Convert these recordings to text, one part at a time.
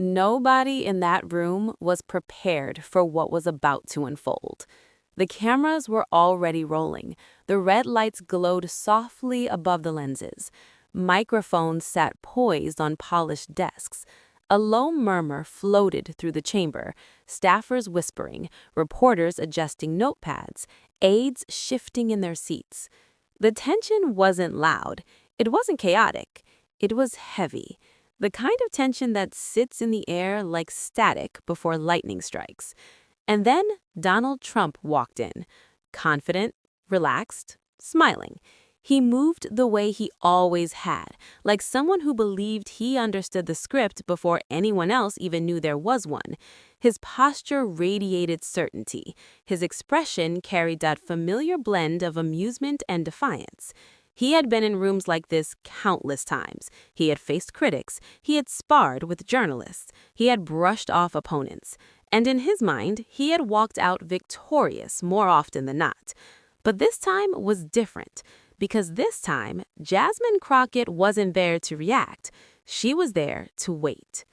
Nobody in that room was prepared for what was about to unfold. The cameras were already rolling. The red lights glowed softly above the lenses. Microphones sat poised on polished desks. A low murmur floated through the chamber, staffers whispering, reporters adjusting notepads, aides shifting in their seats. The tension wasn't loud. It wasn't chaotic. It was heavy. The kind of tension that sits in the air like static before lightning strikes. And then Donald Trump walked in, confident, relaxed, smiling. He moved the way he always had, like someone who believed he understood the script before anyone else even knew there was one. His posture radiated certainty. His expression carried that familiar blend of amusement and defiance. He had been in rooms like this countless times. He had faced critics. He had sparred with journalists. He had brushed off opponents. And in his mind, he had walked out victorious more often than not. But this time was different, because this time, Jasmine Crockett wasn't there to react. She was there to wait.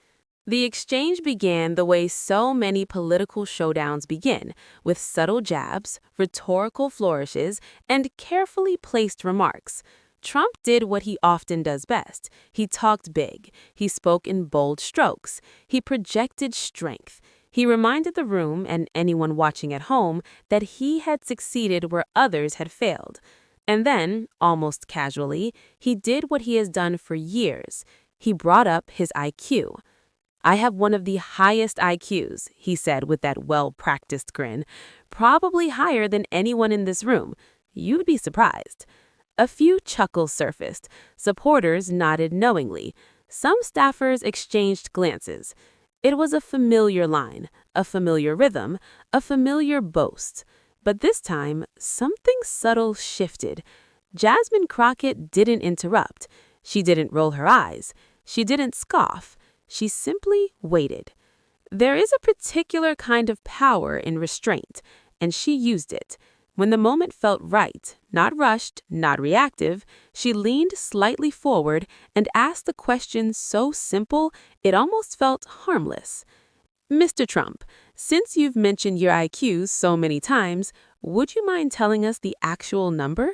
The exchange began the way so many political showdowns begin, with subtle jabs, rhetorical flourishes, and carefully placed remarks. Trump did what he often does best. He talked big. He spoke in bold strokes. He projected strength. He reminded the room and anyone watching at home that he had succeeded where others had failed. And then, almost casually, he did what he has done for years. He brought up his IQ. "I have one of the highest IQs," he said with that well-practiced grin. "Probably higher than anyone in this room. You'd be surprised." A few chuckles surfaced. Supporters nodded knowingly. Some staffers exchanged glances. It was a familiar line, a familiar rhythm, a familiar boast. But this time, something subtle shifted. Jasmine Crockett didn't interrupt. She didn't roll her eyes. She didn't scoff. She simply waited. There is a particular kind of power in restraint, and she used it. When the moment felt right, not rushed, not reactive, she leaned slightly forward and asked a question so simple it almost felt harmless. "Mr. Trump, since you've mentioned your IQs so many times, would you mind telling us the actual number?"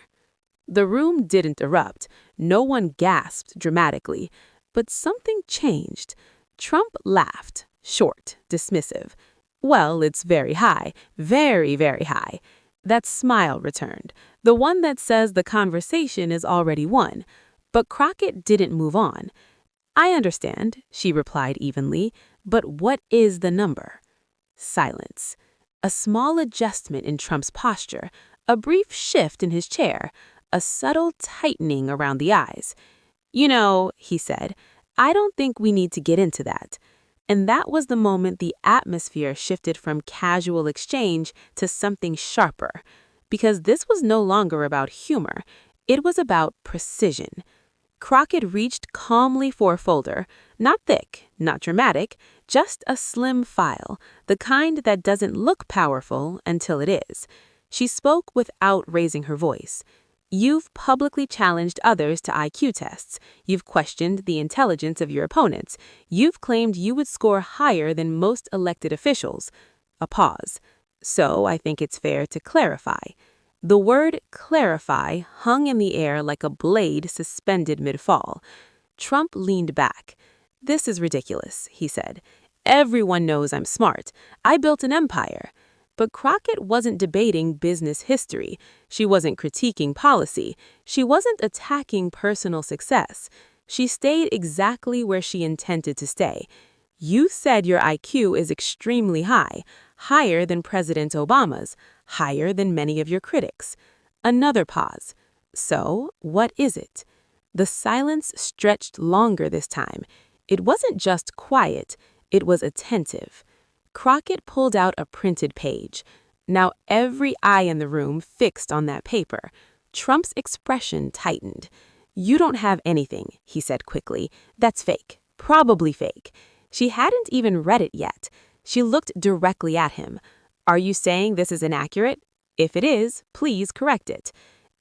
The room didn't erupt. No one gasped dramatically. But something changed. Trump laughed, short, dismissive. "Well, it's very high, very, very high." That smile returned, the one that says the conversation is already won. But Crockett didn't move on. "I understand," she replied evenly, "but what is the number?" Silence. A small adjustment in Trump's posture, a brief shift in his chair, a subtle tightening around the eyes. "You know," he said, "I don't think we need to get into that." And that was the moment the atmosphere shifted from casual exchange to something sharper. Because this was no longer about humor. It was about precision. Crockett reached calmly for a folder, not thick, not dramatic, just a slim file, the kind that doesn't look powerful until it is. She spoke without raising her voice. "You've publicly challenged others to IQ tests. You've questioned the intelligence of your opponents. You've claimed you would score higher than most elected officials." A pause. "So I think it's fair to clarify." The word clarify hung in the air like a blade suspended mid-fall. Trump leaned back. "This is ridiculous," he said. "Everyone knows I'm smart. I built an empire." But Crockett wasn't debating business history. She wasn't critiquing policy. She wasn't attacking personal success. She stayed exactly where she intended to stay. "You said your IQ is extremely high, higher than President Obama's, higher than many of your critics." Another pause. "So, what is it?" The silence stretched longer this time. It wasn't just quiet, it was attentive. Crockett pulled out a printed page. Now every eye in the room fixed on that paper. Trump's expression tightened. "You don't have anything," he said quickly. "That's fake. Probably fake." She hadn't even read it yet. She looked directly at him. "Are you saying this is inaccurate? If it is, please correct it."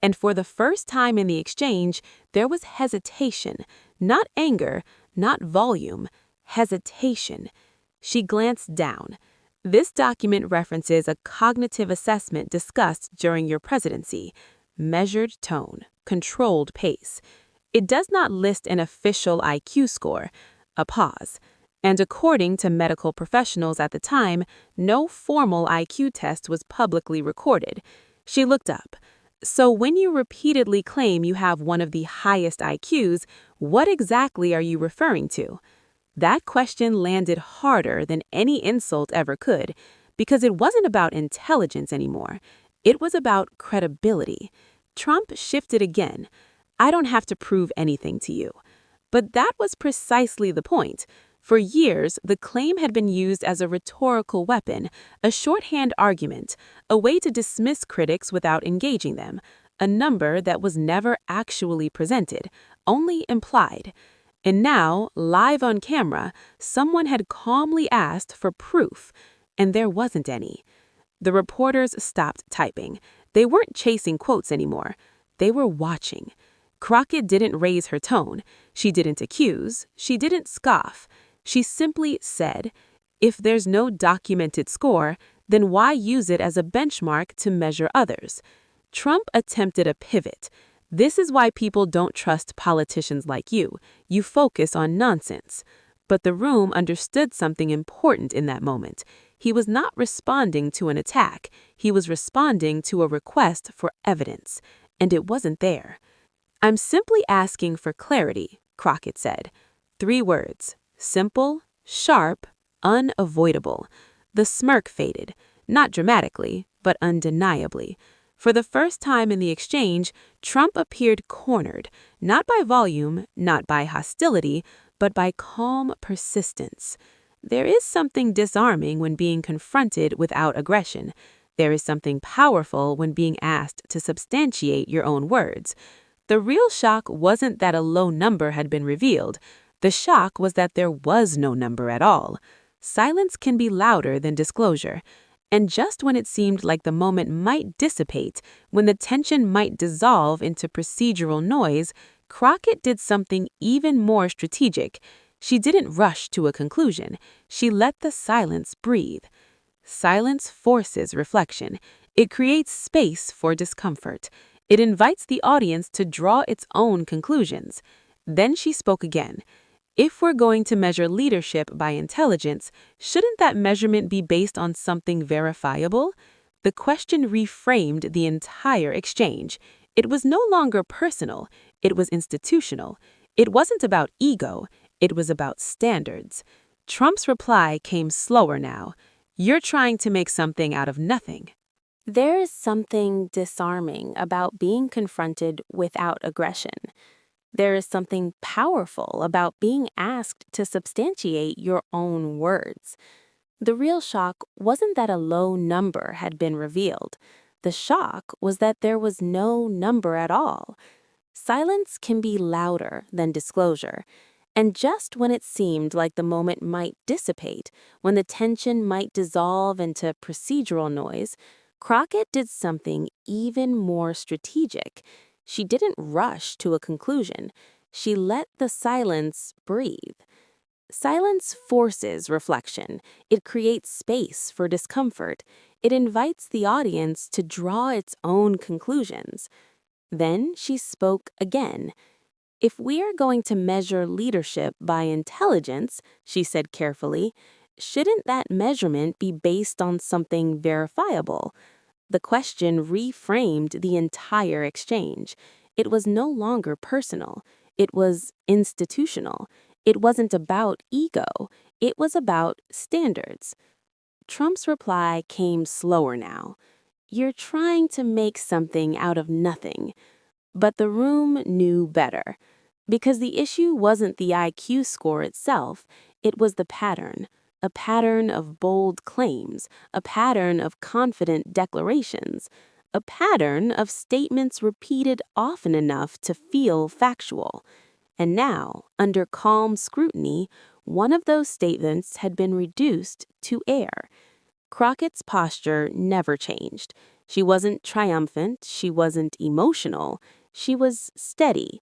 And for the first time in the exchange, there was hesitation. Not anger, not volume. hesitation. She glanced down. This document references a cognitive assessment discussed during your presidency. Measured tone, controlled pace. It does not list an official IQ score. A pause. And according to medical professionals at the time, no formal IQ test was publicly recorded. She looked up. So when you repeatedly claim you have one of the highest IQs, what exactly are you referring to? That question landed harder than any insult ever could, because it wasn't about intelligence anymore. It was about credibility. Trump shifted again. I don't have to prove anything to you. But that was precisely the point. For years, the claim had been used as a rhetorical weapon, a shorthand argument, a way to dismiss critics without engaging them, a number that was never actually presented, only implied. And now, live on camera, someone had calmly asked for proof, and there wasn't any. The reporters stopped typing. They weren't chasing quotes anymore. They were watching. Crockett didn't raise her tone. She didn't accuse. She didn't scoff. She simply said, if there's no documented score, then why use it as a benchmark to measure others? Trump attempted a pivot. This is why people don't trust politicians like you. You focus on nonsense. But the room understood something important in that moment. He was not responding to an attack. He was responding to a request for evidence. And it wasn't there. I'm simply asking for clarity, Crockett said. 3 words. Simple, sharp, unavoidable. The smirk faded, not dramatically, but undeniably. For the first time in the exchange, Trump appeared cornered, not by volume, not by hostility, but by calm persistence. There is something disarming when being confronted without aggression. There is something powerful when being asked to substantiate your own words. The real shock wasn't that a low number had been revealed. The shock was that there was no number at all. Silence can be louder than disclosure. And just when it seemed like the moment might dissipate, when the tension might dissolve into procedural noise, Crockett did something even more strategic. She didn't rush to a conclusion. She let the silence breathe. Silence forces reflection. It creates space for discomfort. It invites the audience to draw its own conclusions. Then she spoke again. If we're going to measure leadership by intelligence, shouldn't that measurement be based on something verifiable? The question reframed the entire exchange. It was no longer personal. It was institutional. It wasn't about ego. It was about standards. Trump's reply came slower now. You're trying to make something out of nothing. There is something disarming about being confronted without aggression. There is something powerful about being asked to substantiate your own words. The real shock wasn't that a low number had been revealed. The shock was that there was no number at all. Silence can be louder than disclosure. And just when it seemed like the moment might dissipate, when the tension might dissolve into procedural noise, Crockett did something even more strategic. She didn't rush to a conclusion. She let the silence breathe. Silence forces reflection. It creates space for discomfort. It invites the audience to draw its own conclusions. Then she spoke again. If we are going to measure leadership by intelligence, she said carefully, shouldn't that measurement be based on something verifiable? The question reframed the entire exchange. It was no longer personal. It was institutional. It wasn't about ego. It was about standards. Trump's reply came slower now. You're trying to make something out of nothing. But the room knew better. Because the issue wasn't the IQ score itself, it was the pattern. A pattern of bold claims, a pattern of confident declarations, a pattern of statements repeated often enough to feel factual. And now, under calm scrutiny, one of those statements had been reduced to air. Crockett's posture never changed. She wasn't triumphant, she wasn't emotional, she was steady.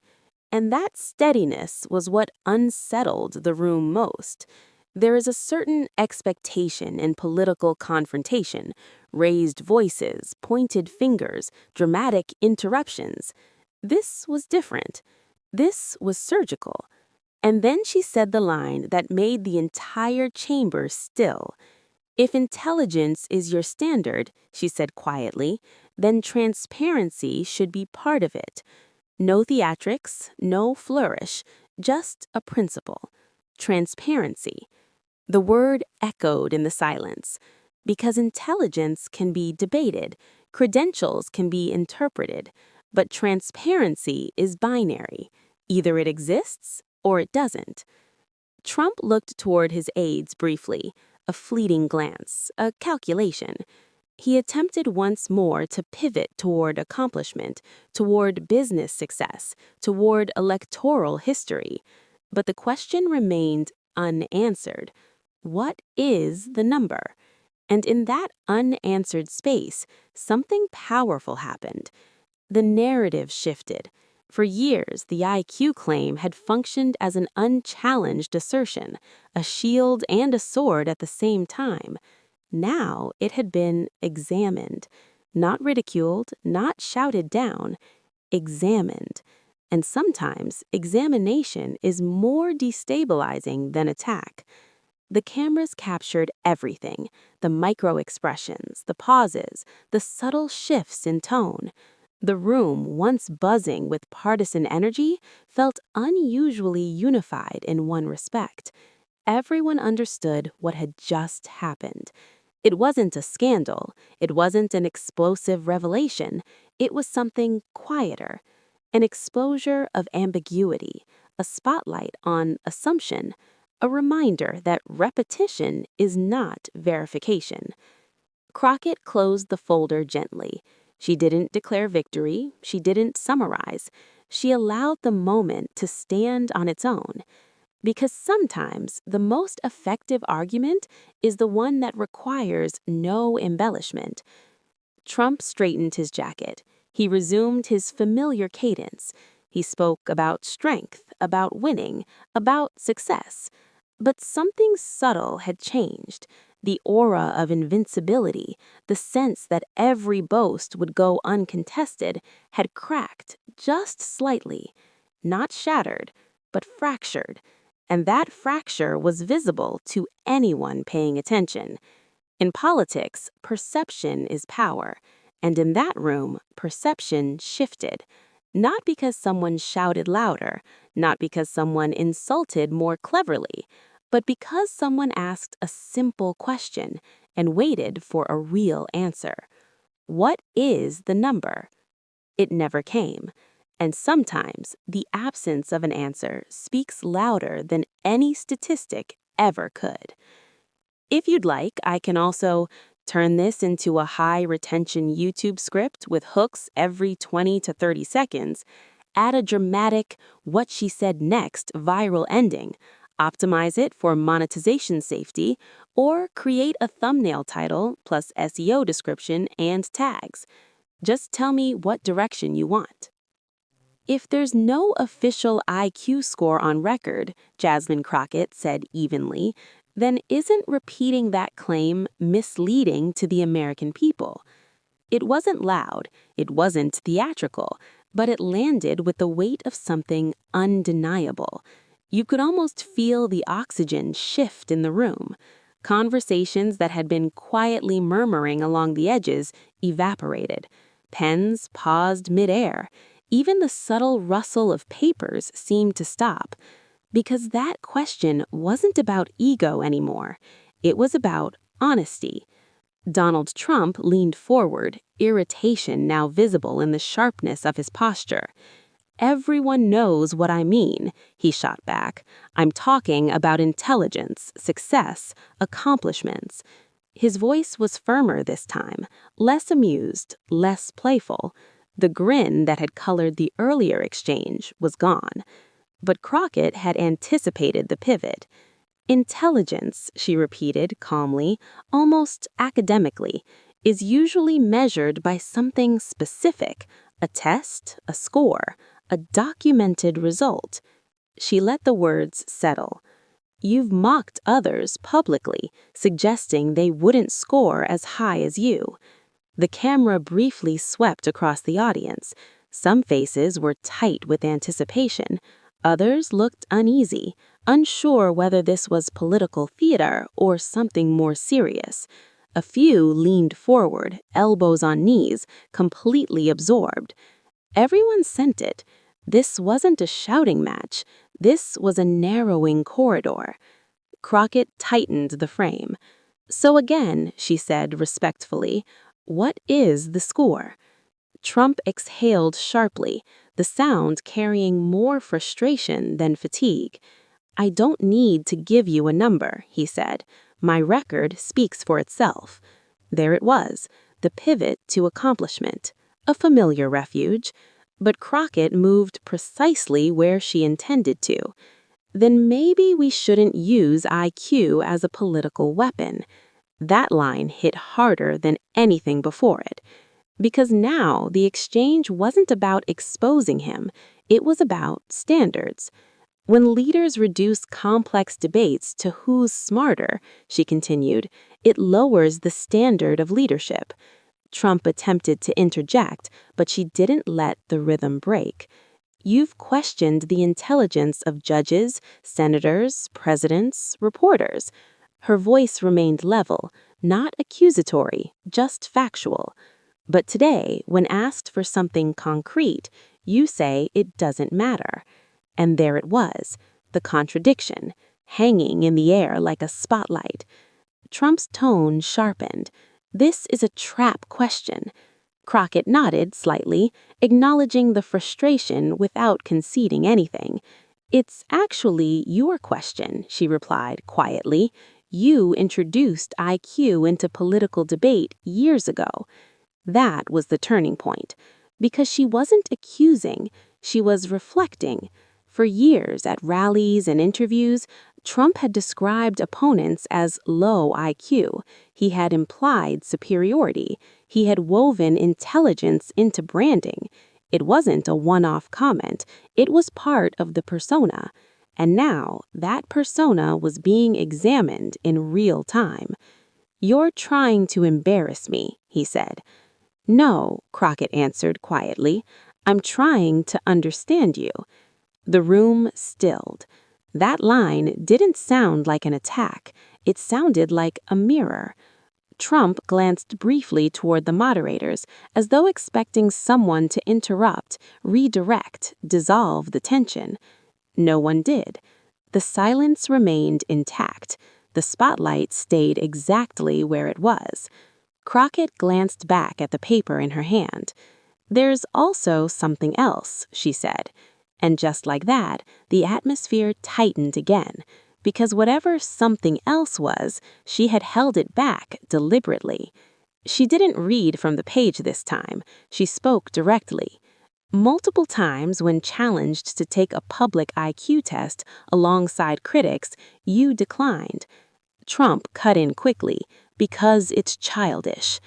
And that steadiness was what unsettled the room most. There is a certain expectation in political confrontation, raised voices, pointed fingers, dramatic interruptions. This was different. This was surgical. And then she said the line that made the entire chamber still. "If intelligence is your standard," she said quietly, "then transparency should be part of it. No theatrics, no flourish, just a principle. Transparency." The word echoed in the silence, because intelligence can be debated, credentials can be interpreted, but transparency is binary. Either it exists or it doesn't. Trump looked toward his aides briefly, a fleeting glance, a calculation. He attempted once more to pivot toward accomplishment, toward business success, toward electoral history. But the question remained unanswered. What is the number? And in that unanswered space, something powerful happened. The narrative shifted. For years, the IQ claim had functioned as an unchallenged assertion, a shield and a sword at the same time. Now it had been examined, not ridiculed, not shouted down, examined. And sometimes examination is more destabilizing than attack. The cameras captured everything, the micro expressions, the pauses, the subtle shifts in tone. The room, once buzzing with partisan energy, felt unusually unified in one respect. Everyone understood what had just happened. It wasn't a scandal, it wasn't an explosive revelation, it was something quieter. An exposure of ambiguity, a spotlight on assumption, a reminder that repetition is not verification. Crockett closed the folder gently. She didn't declare victory, she didn't summarize. She allowed the moment to stand on its own. Because sometimes the most effective argument is the one that requires no embellishment. Trump straightened his jacket. He resumed his familiar cadence. He spoke about strength, about winning, about success. But something subtle had changed. The aura of invincibility, the sense that every boast would go uncontested, had cracked just slightly. Not shattered, but fractured. And that fracture was visible to anyone paying attention. In politics, perception is power, and in that room, perception shifted. Not because someone shouted louder, not because someone insulted more cleverly, but because someone asked a simple question and waited for a real answer. What is the number? It never came. And sometimes the absence of an answer speaks louder than any statistic ever could. If you'd like, I can also turn this into a high retention YouTube script with hooks every 20 to 30 seconds, add a dramatic "what she said next" viral ending, optimize it for monetization safety, or create a thumbnail title plus SEO description and tags. Just tell me what direction you want. "If there's no official IQ score on record," Jasmine Crockett said evenly, "then isn't repeating that claim misleading to the American people?" It wasn't loud, it wasn't theatrical, but it landed with the weight of something undeniable. You could almost feel the oxygen shift in the room. Conversations that had been quietly murmuring along the edges evaporated. Pens paused midair. Even the subtle rustle of papers seemed to stop. Because that question wasn't about ego anymore. It was about honesty. Donald Trump leaned forward, irritation now visible in the sharpness of his posture. "Everyone knows what I mean," he shot back. "I'm talking about intelligence, success, accomplishments." His voice was firmer this time, less amused, less playful. The grin that had colored the earlier exchange was gone. But Crockett had anticipated the pivot. "Intelligence," she repeated calmly, almost academically, "is usually measured by something specific, a test, a score, a documented result." She let the words settle. You've mocked others publicly, suggesting they wouldn't score as high as you. The camera briefly swept across the audience. Some faces were tight with anticipation. Others looked uneasy, unsure whether this was political theater or something more serious. A few leaned forward, elbows on knees, completely absorbed. Everyone sensed it. This wasn't a shouting match. This was a narrowing corridor. Crockett tightened the frame. "So again," she said respectfully, "what is the score?" Trump exhaled sharply, the sound carrying more frustration than fatigue. "I don't need to give you a number," he said. "My record speaks for itself." There it was, the pivot to accomplishment, a familiar refuge. But Crockett moved precisely where she intended to. "Then maybe we shouldn't use IQ as a political weapon." That line hit harder than anything before it. Because now the exchange wasn't about exposing him, it was about standards. When leaders reduce complex debates to who's smarter, she continued, it lowers the standard of leadership. Trump attempted to interject, but she didn't let the rhythm break. "You've questioned the intelligence of judges, senators, presidents, reporters." Her voice remained level, not accusatory, just factual. "But today, when asked for something concrete, you say it doesn't matter." And there it was, the contradiction, hanging in the air like a spotlight. Trump's tone sharpened. "This is a trap question." Crockett nodded slightly, acknowledging the frustration without conceding anything. "It's actually your question," she replied quietly. "You introduced IQ into political debate years ago." That was the turning point, because she wasn't accusing, she was reflecting. For years at rallies and interviews, Trump had described opponents as low IQ. He had implied superiority. He had woven intelligence into branding. It wasn't a one-off comment. It was part of the persona. And now that persona was being examined in real time. "You're trying to embarrass me," he said. "No," Crockett answered quietly. "I'm trying to understand you." The room stilled. That line didn't sound like an attack. It sounded like a mirror. Trump glanced briefly toward the moderators, as though expecting someone to interrupt, redirect, dissolve the tension. No one did. The silence remained intact. The spotlight stayed exactly where it was. Crockett glanced back at the paper in her hand. "There's also something else," she said. And just like that, the atmosphere tightened again, because whatever something else was, she had held it back deliberately. She didn't read from the page this time. She spoke directly. "Multiple times when challenged to take a public IQ test alongside critics, you declined." Trump cut in quickly, "Because it's childish."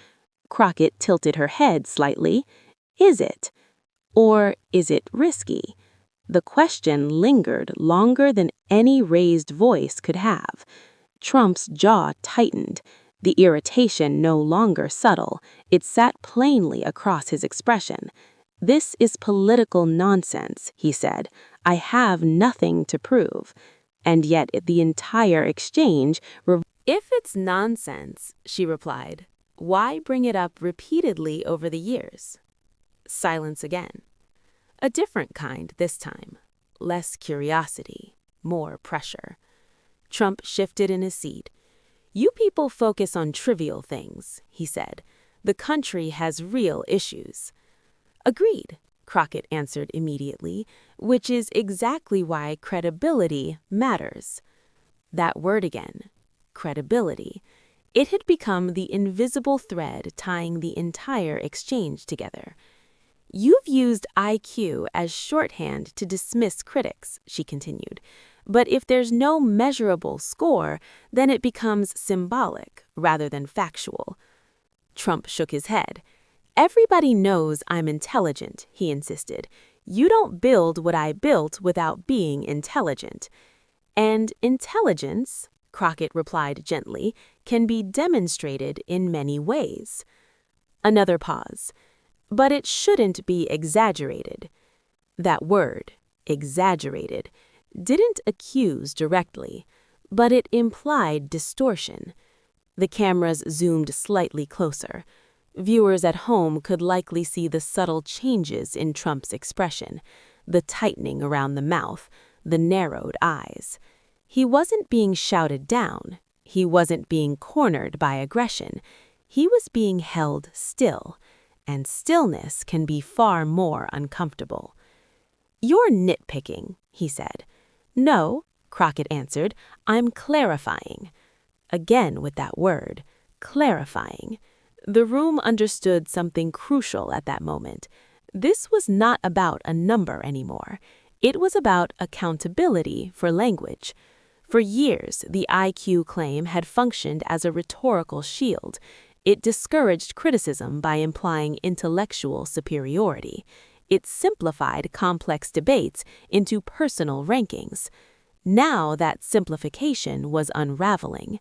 Crockett tilted her head slightly. "Is it? Or is it risky?" The question lingered longer than any raised voice could have. Trump's jaw tightened, the irritation no longer subtle. It sat plainly across his expression. "This is political nonsense," he said. "I have nothing to prove." And yet the entire exchange... "If it's nonsense," she replied, "why bring it up repeatedly over the years?" Silence again. A different kind this time. Less curiosity, more pressure. Trump shifted in his seat. "You people focus on trivial things," he said. "The country has real issues." "Agreed," Crockett answered immediately, "which is exactly why credibility matters." That word again, credibility. It had become the invisible thread tying the entire exchange together. "You've used IQ as shorthand to dismiss critics," she continued. "But if there's no measurable score, then it becomes symbolic rather than factual." Trump shook his head. "Everybody knows I'm intelligent," he insisted. "You don't build what I built without being intelligent." And intelligence, Crockett replied gently, can be demonstrated in many ways. Another pause. But it shouldn't be exaggerated. That word, exaggerated, didn't accuse directly, but it implied distortion. The cameras zoomed slightly closer. Viewers at home could likely see the subtle changes in Trump's expression, the tightening around the mouth, the narrowed eyes. He wasn't being shouted down. He wasn't being cornered by aggression. He was being held still, and stillness can be far more uncomfortable. "You're nitpicking," he said. "No," Crockett answered, "I'm clarifying." Again with that word, clarifying. The room understood something crucial at that moment. This was not about a number anymore. It was about accountability for language. For years, the IQ claim had functioned as a rhetorical shield. It discouraged criticism by implying intellectual superiority. It simplified complex debates into personal rankings. Now that simplification was unraveling.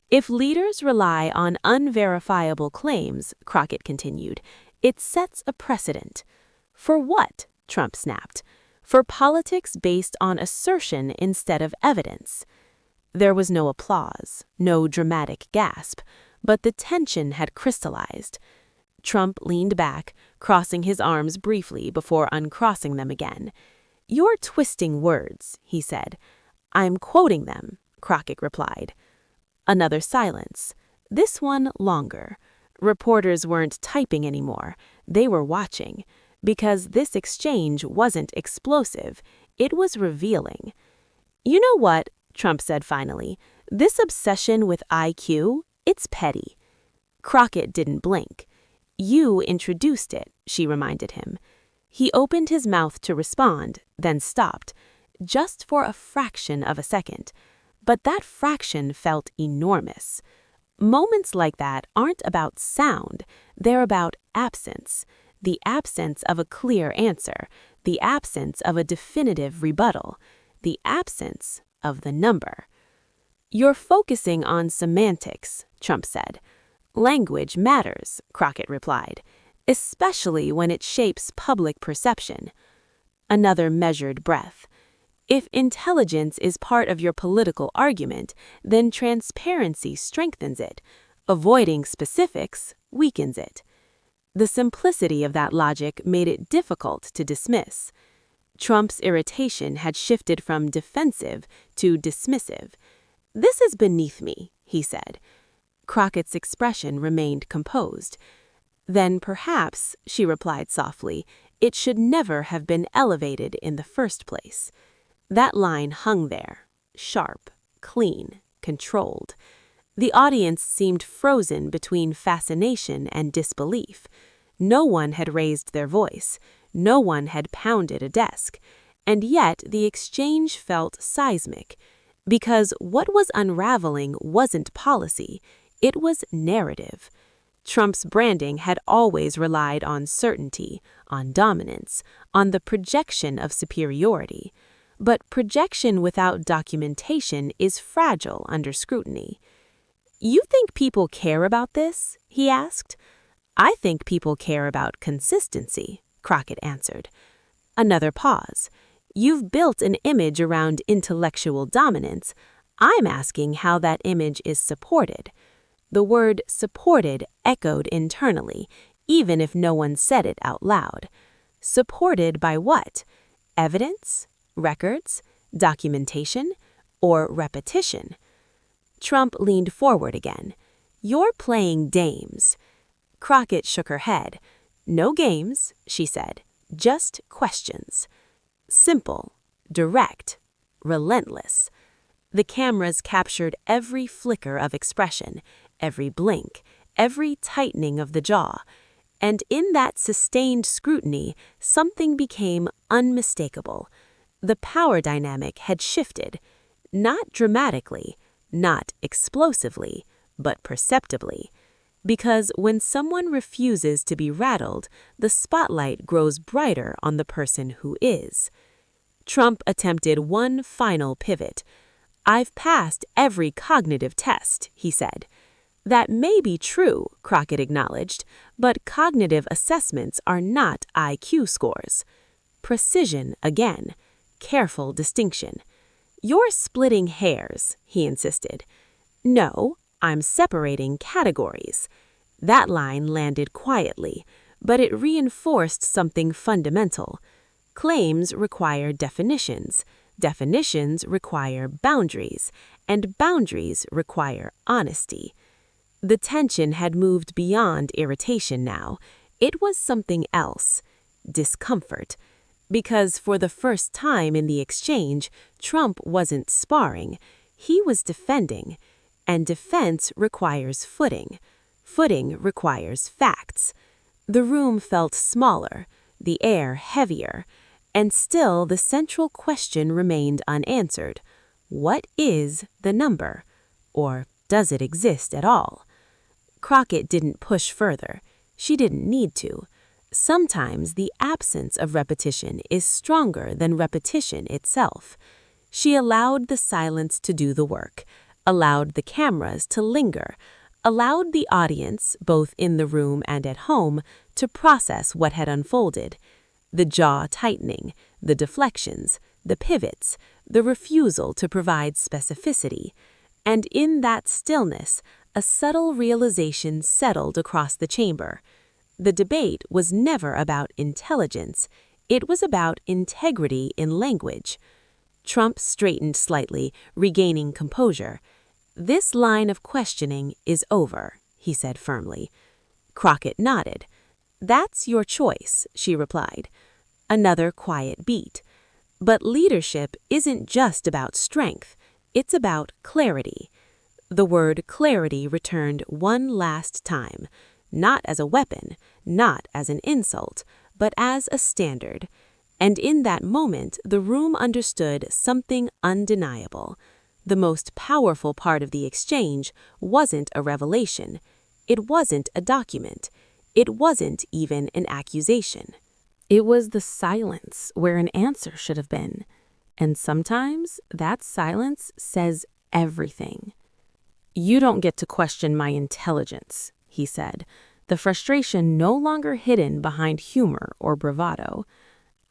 If leaders rely on unverifiable claims, Crockett continued, it sets a precedent. For what? Trump snapped. For politics based on assertion instead of evidence. There was no applause, no dramatic gasp, but the tension had crystallized. Trump leaned back, crossing his arms briefly before uncrossing them again. "You're twisting words," he said. "I'm quoting them," Crockett replied. Another silence. This one longer. Reporters weren't typing anymore. They were watching. Because this exchange wasn't explosive. It was revealing. "You know what?" Trump said finally. "This obsession with IQ, it's petty." Crockett didn't blink. "You introduced it," she reminded him. He opened his mouth to respond, then stopped, just for a fraction of a second. But that fraction felt enormous. Moments like that aren't about sound, they're about absence. The absence of a clear answer, the absence of a definitive rebuttal, the absence of the number. "You're focusing on semantics," Trump said. "Language matters," Crockett replied, "especially when it shapes public perception." Another measured breath. If intelligence is part of your political argument, then transparency strengthens it. Avoiding specifics weakens it. The simplicity of that logic made it difficult to dismiss. Trump's irritation had shifted from defensive to dismissive. "This is beneath me," he said. Crockett's expression remained composed. "Then perhaps," she replied softly, "it should never have been elevated in the first place." That line hung there, sharp, clean, controlled. The audience seemed frozen between fascination and disbelief. No one had raised their voice. No one had pounded a desk. And yet the exchange felt seismic. Because what was unraveling wasn't policy. It was narrative. Trump's branding had always relied on certainty, on dominance, on the projection of superiority. But projection without documentation is fragile under scrutiny. "You think people care about this?" he asked. "I think people care about consistency," Crockett answered. Another pause. "You've built an image around intellectual dominance. I'm asking how that image is supported." The word supported echoed internally, even if no one said it out loud. Supported by what? Evidence? Records? Documentation? Or repetition? Trump leaned forward again. "You're playing games." Crockett shook her head. "No games," she said. "Just questions. Simple, direct, relentless." The cameras captured every flicker of expression, every blink, every tightening of the jaw. And in that sustained scrutiny, something became unmistakable. The power dynamic had shifted, not dramatically, not explosively, but perceptibly. Because when someone refuses to be rattled, the spotlight grows brighter on the person who is. Trump attempted one final pivot. "I've passed every cognitive test," he said. "That may be true," Crockett acknowledged, "but cognitive assessments are not IQ scores." Precision again. Careful distinction. "You're splitting hairs," he insisted. "No, I'm separating categories." That line landed quietly, but it reinforced something fundamental. Claims require definitions. Definitions require boundaries, and boundaries require honesty. The tension had moved beyond irritation now. It was something else. Discomfort. Because for the first time in the exchange, Trump wasn't sparring. He was defending. And defense requires footing. Footing requires facts. The room felt smaller, the air heavier, and still the central question remained unanswered. What is the number? Or does it exist at all? Crockett didn't push further. She didn't need to. Sometimes the absence of repetition is stronger than repetition itself. She allowed the silence to do the work, allowed the cameras to linger, allowed the audience, both in the room and at home, to process what had unfolded. The jaw tightening, the deflections, the pivots, the refusal to provide specificity. And in that stillness, a subtle realization settled across the chamber. The debate was never about intelligence. It was about integrity in language. Trump straightened slightly, regaining composure. "This line of questioning is over," he said firmly. Crockett nodded. "That's your choice," she replied. Another quiet beat. But leadership isn't just about strength. It's about clarity. The word clarity returned one last time, not as a weapon, not as an insult, but as a standard. And in that moment, the room understood something undeniable. The most powerful part of the exchange wasn't a revelation. It wasn't a document. It wasn't even an accusation. It was the silence where an answer should have been. And sometimes that silence says everything. "You don't get to question my intelligence," he said, the frustration no longer hidden behind humor or bravado.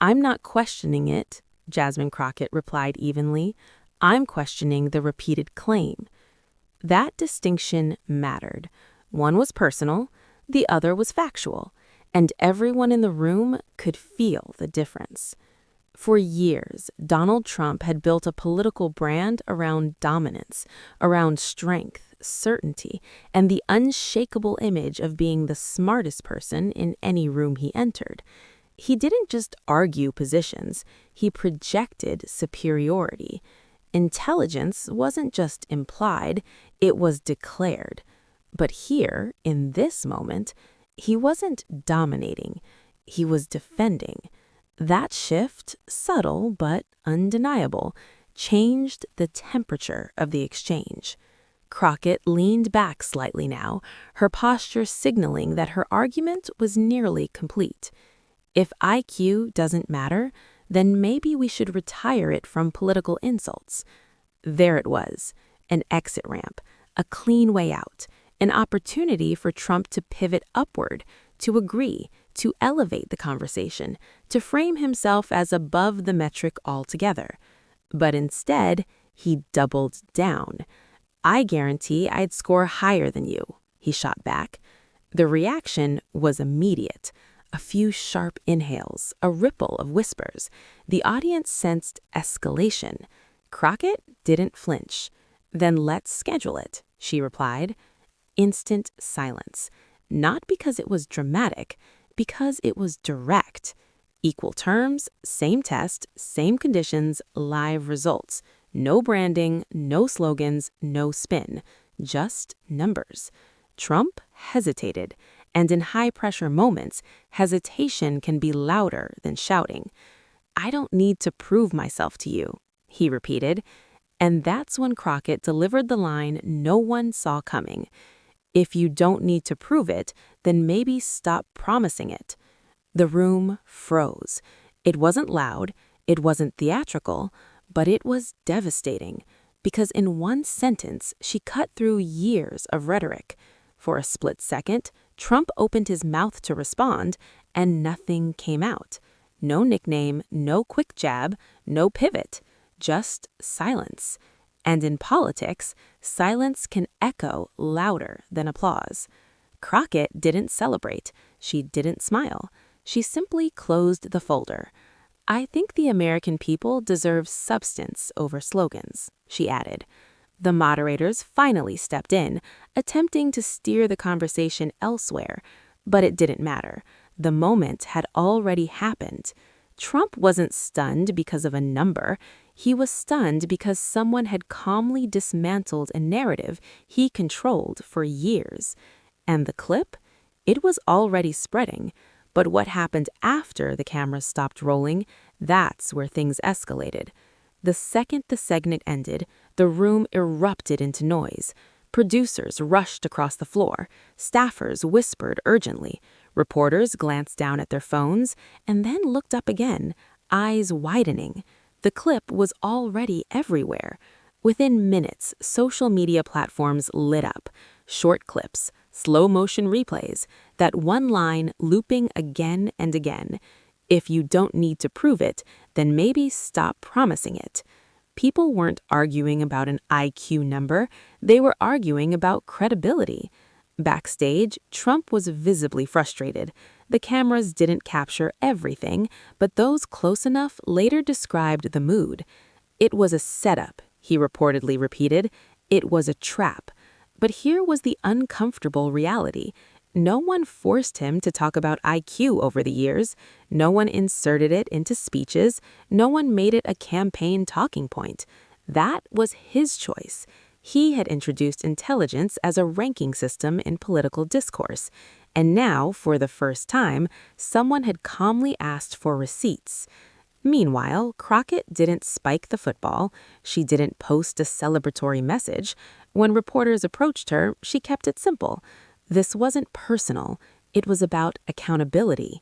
"I'm not questioning it," Jasmine Crockett replied evenly. "I'm questioning the repeated claim." That distinction mattered. One was personal, the other was factual, and everyone in the room could feel the difference. For years, Donald Trump had built a political brand around dominance, around strength, certainty, and the unshakable image of being the smartest person in any room he entered. He didn't just argue positions, he projected superiority. Intelligence wasn't just implied, it was declared. But here, in this moment, he wasn't dominating, he was defending. That shift, subtle but undeniable, changed the temperature of the exchange. Crockett leaned back slightly now, her posture signaling that her argument was nearly complete. If IQ doesn't matter, then maybe we should retire it from political insults. There it was, an exit ramp, a clean way out, an opportunity for Trump to pivot upward, to agree, to elevate the conversation, to frame himself as above the metric altogether. But instead, he doubled down. "I guarantee I'd score higher than you," he shot back. The reaction was immediate. A few sharp inhales, a ripple of whispers. The audience sensed escalation. Crockett didn't flinch. "Then let's schedule it," she replied. Instant silence. Not because it was dramatic, because it was direct. Equal terms, same test, same conditions, live results. No branding, no slogans, no spin. Just numbers. Trump hesitated, and in high-pressure moments, hesitation can be louder than shouting. "I don't need to prove myself to you," he repeated. And that's when Crockett delivered the line no one saw coming. "If you don't need to prove it, then maybe stop promising it." The room froze. It wasn't loud. It wasn't theatrical, but it was devastating, because in one sentence she cut through years of rhetoric. For a split second, Trump opened his mouth to respond, and nothing came out. No nickname, no quick jab, no pivot, just silence. And in politics, silence can echo louder than applause. Crockett didn't celebrate. She didn't smile. She simply closed the folder. "I think the American people deserve substance over slogans," she added. The moderators finally stepped in, attempting to steer the conversation elsewhere, but it didn't matter. The moment had already happened. Trump wasn't stunned because of a number. He was stunned because someone had calmly dismantled a narrative he controlled for years. And the clip? It was already spreading. But what happened after the cameras stopped rolling, that's where things escalated. The second the segment ended, the room erupted into noise. Producers rushed across the floor. Staffers whispered urgently. Reporters glanced down at their phones and then looked up again, eyes widening. The clip was already everywhere. Within minutes, social media platforms lit up. Short clips, slow-motion replays, that one line looping again and again. If you don't need to prove it, then maybe stop promising it. People weren't arguing about an IQ number, they were arguing about credibility. Backstage, Trump was visibly frustrated. The cameras didn't capture everything, but those close enough later described the mood. "It was a setup," he reportedly repeated. "It was a trap." But here was the uncomfortable reality. No one forced him to talk about IQ over the years. No one inserted it into speeches. No one made it a campaign talking point. That was his choice. He had introduced intelligence as a ranking system in political discourse. And now, for the first time, someone had calmly asked for receipts. Meanwhile, Crockett didn't spike the football. She didn't post a celebratory message. When reporters approached her, she kept it simple. This wasn't personal. It was about accountability.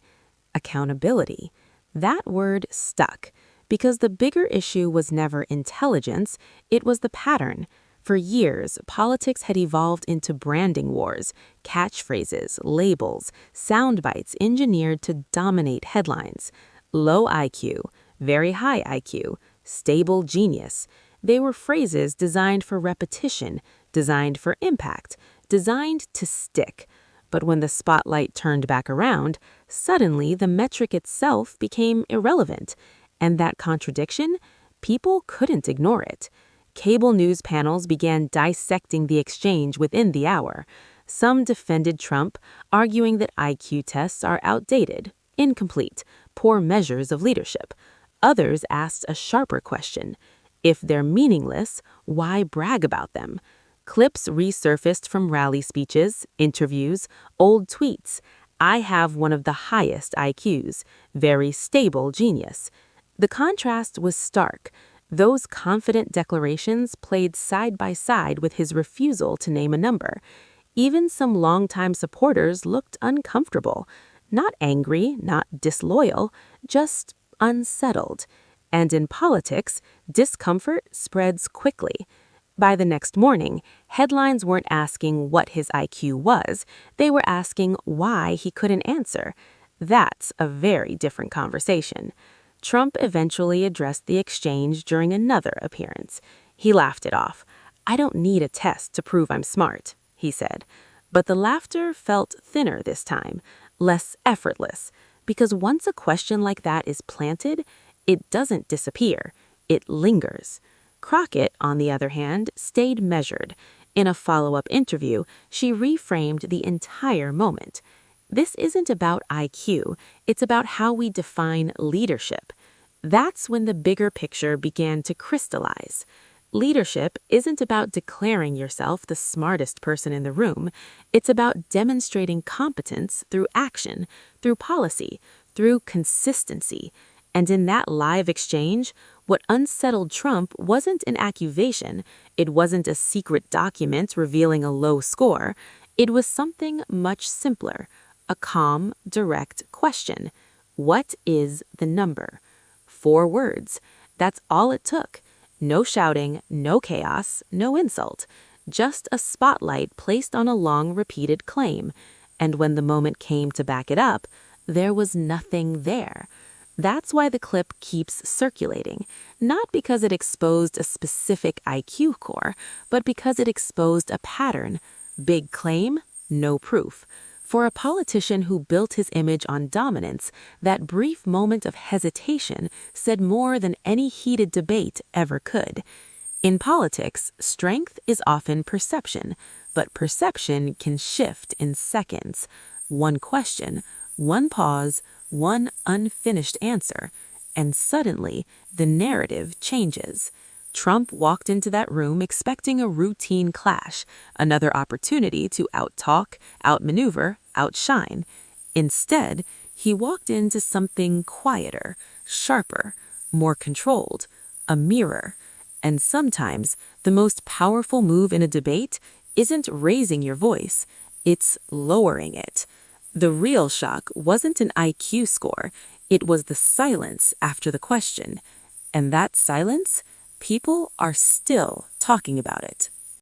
Accountability. That word stuck, because the bigger issue was never intelligence, it was the pattern. For years, politics had evolved into branding wars, catchphrases, labels, sound bites engineered to dominate headlines. Low IQ, very high IQ, stable genius. They were phrases designed for repetition, designed for impact, designed to stick. But when the spotlight turned back around, suddenly the metric itself became irrelevant. And that contradiction? People couldn't ignore it. Cable news panels began dissecting the exchange within the hour. Some defended Trump, arguing that IQ tests are outdated, incomplete, poor measures of leadership. Others asked a sharper question. If they're meaningless, why brag about them? Clips resurfaced from rally speeches, interviews, old tweets. "I have one of the highest IQs, very stable genius." The contrast was stark. Those confident declarations played side by side with his refusal to name a number. Even some longtime supporters looked uncomfortable. Not angry, not disloyal, just unsettled. And in politics, discomfort spreads quickly. By the next morning, headlines weren't asking what his IQ was, they were asking why he couldn't answer. That's a very different conversation. Trump eventually addressed the exchange during another appearance. He laughed it off. "I don't need a test to prove I'm smart," he said. But the laughter felt thinner this time, less effortless, because once a question like that is planted, it doesn't disappear, it lingers. Crockett, on the other hand, stayed measured. In a follow-up interview, she reframed the entire moment. This isn't about IQ, it's about how we define leadership. That's when the bigger picture began to crystallize. Leadership isn't about declaring yourself the smartest person in the room. It's about demonstrating competence through action, through policy, through consistency. And in that live exchange, what unsettled Trump wasn't an accusation, it wasn't a secret document revealing a low score, it was something much simpler, a calm, direct question. What is the number? 4 words. That's all it took. No shouting, no chaos, no insult. Just a spotlight placed on a long repeated claim. And when the moment came to back it up, there was nothing there. That's why the clip keeps circulating, not because it exposed a specific IQ core, but because it exposed a pattern. Big claim, no proof. For a politician who built his image on dominance, that brief moment of hesitation said more than any heated debate ever could. In politics, strength is often perception, but perception can shift in seconds. One question, one pause, one unfinished answer, and suddenly the narrative changes. Trump walked into that room expecting a routine clash, another opportunity to outtalk, outmaneuver, outshine. Instead, he walked into something quieter, sharper, more controlled, a mirror. And sometimes the most powerful move in a debate isn't raising your voice, it's lowering it. The real shock wasn't an IQ score, it was the silence after the question. And that silence, people are still talking about it.